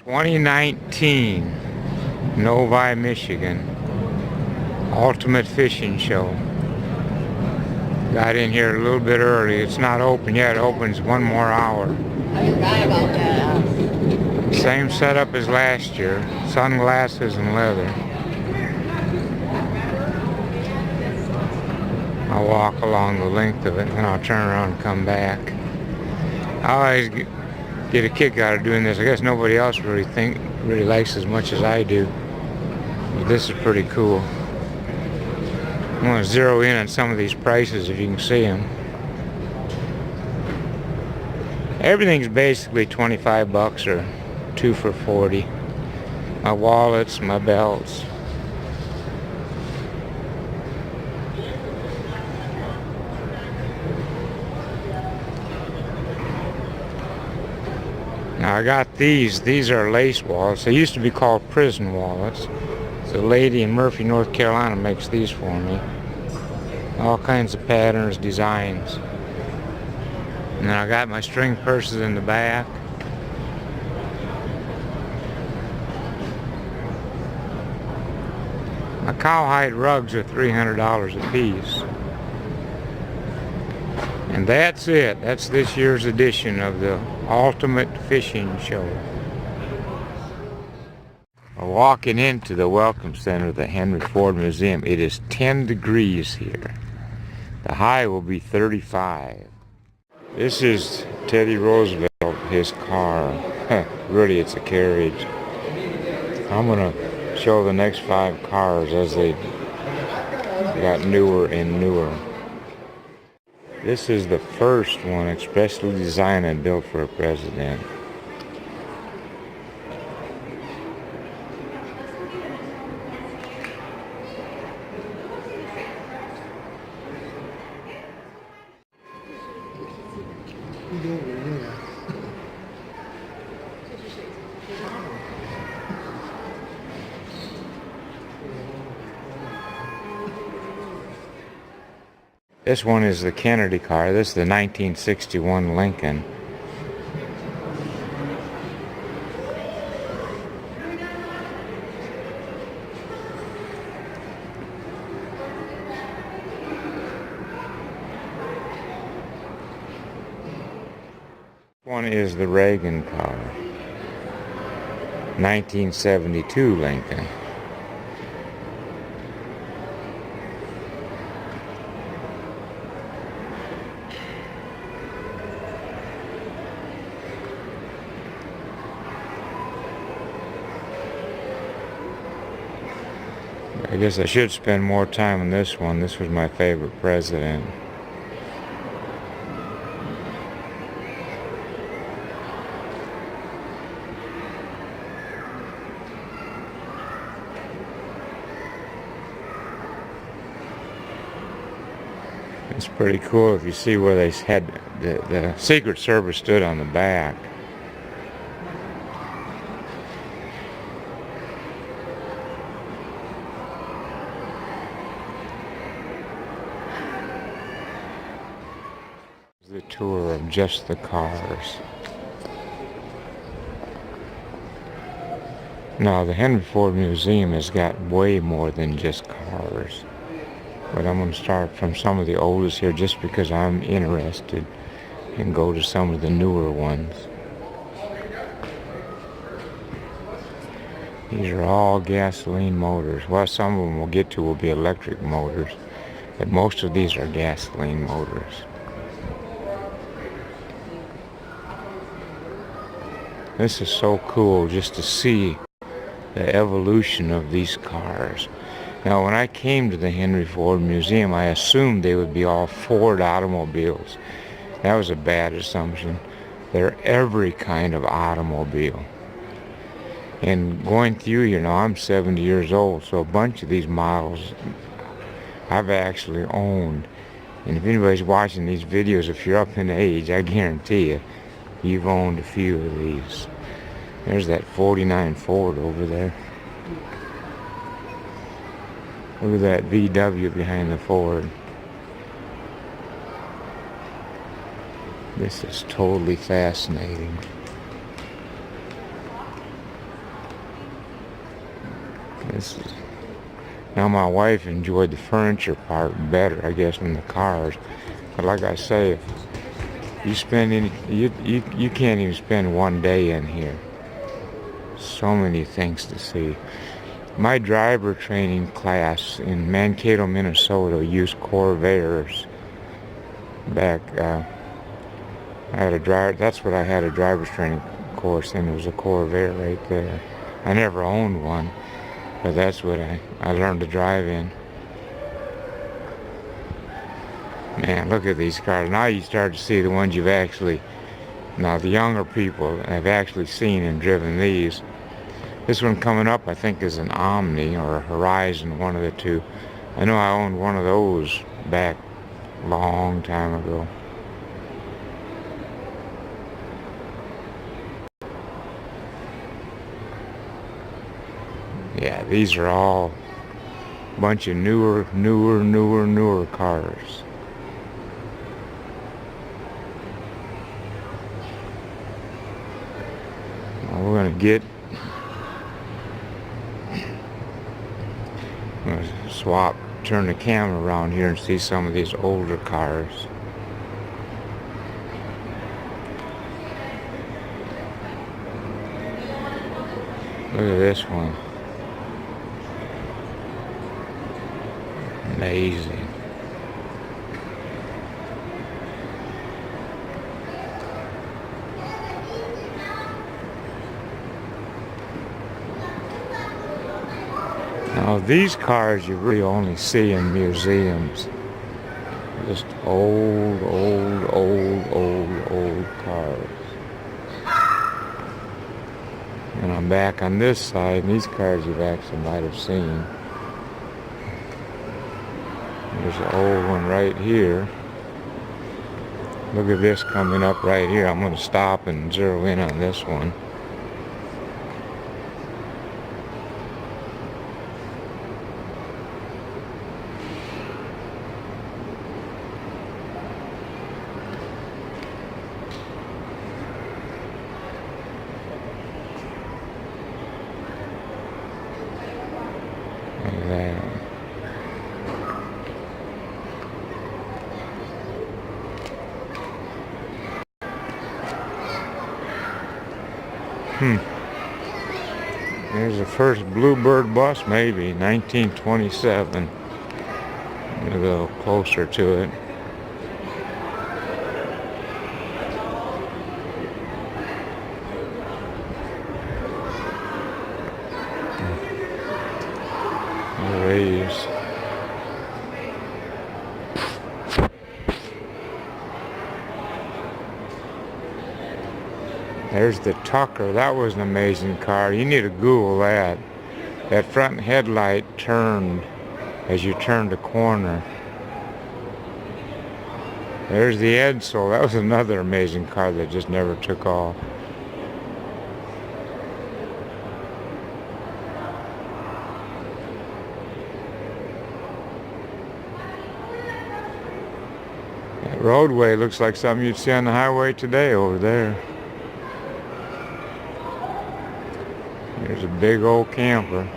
2019, Novi, Michigan, Ultimate Fishing Show. Got in here a little bit early. It's not open yet. It opens one more hour. I forgot about that. Same setup as last year. Sunglasses and leather. I'll walk along the length of it and then I'll turn around and come back. I always get a kick out of doing this. I guess nobody else really likes as much as I do. But this is pretty cool. I'm going to zero in on some of these prices if you can see them. Everything's basically 25 bucks or 2 for 40. My wallets, my belts. Now I got these. These are lace wallets. They used to be called prison wallets. So a lady in Murphy, North Carolina makes these for me. All kinds of patterns, designs. And then I got my string purses in the back. My cowhide rugs are $300 a piece. And that's it. That's this year's edition of the Ultimate Fishing Show. We're walking into the Welcome Center of the Henry Ford Museum. It is 10 degrees here. The high will be 35. This is Teddy Roosevelt, his car. Really, it's a carriage. I'm going to show the next 5 cars as they got newer and newer. This is the first one expressly designed and built for a president. This one is the Kennedy car. This is the 1961 Lincoln. One is the Reagan car. 1972 Lincoln. I guess I should spend more time on this one. This was my favorite president. It's pretty cool if you see where they had the Secret Service stood on the back. The tour of just the cars. Now the Henry Ford Museum has got way more than just cars. But I'm going to start from some of the oldest here just because I'm interested and go to some of the newer ones. These are all gasoline motors. Well, some of them we'll get to will be electric motors, but most of these are gasoline motors. This is so cool just to see the evolution of these cars. Now, when I came to the Henry Ford Museum, I assumed they would be all Ford automobiles. That was a bad assumption. They're every kind of automobile. And going through here now, I'm 70 years old, so a bunch of these models I've actually owned. And if anybody's watching these videos, if you're up in age, I guarantee you, you've owned a few of these. There's that 49 Ford over there. Look at that VW behind the Ford. This is totally fascinating. This is, now my wife enjoyed the furniture part better, I guess, than the cars. But like I say, if you spend any, you can't even spend one day in here. So many things to see. My driver training class in Mankato, Minnesota used Corvairs back. I had a driver. That's what I had a driver's training course in. It was a Corvair right there. I never owned one, but that's what I learned to drive in. Man, look at these cars. Now you start to see the ones you've actually. Now the younger people have actually seen and driven these. This one coming up, I think, is an Omni or a Horizon, one of the two. I know I owned one of those back a long time ago. Yeah, these are all a bunch of newer cars. Now we're gonna get. I'm gonna turn the camera around here and see some of these older cars. Look at this one. Amazing. Now these cars you really only see in museums. Just old cars. And I'm back on this side, and these cars you actually might have seen. There's an old one right here. Look at this coming up right here. I'm going to stop and zero in on this one. Look at that. There's the first Bluebird bus, maybe 1927. I'm gonna go closer to it. There he is. There's the Tucker. That was an amazing car. You need to Google that. That front headlight turned as you turned the corner. There's the Edison. That was another amazing car that just never took off. That roadway looks like something you'd see on the highway today over there. There's a big old camper.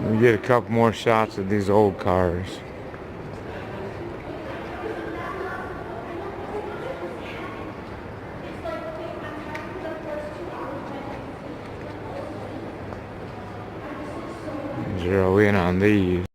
We get a couple more shots of these old cars. Zero in on these.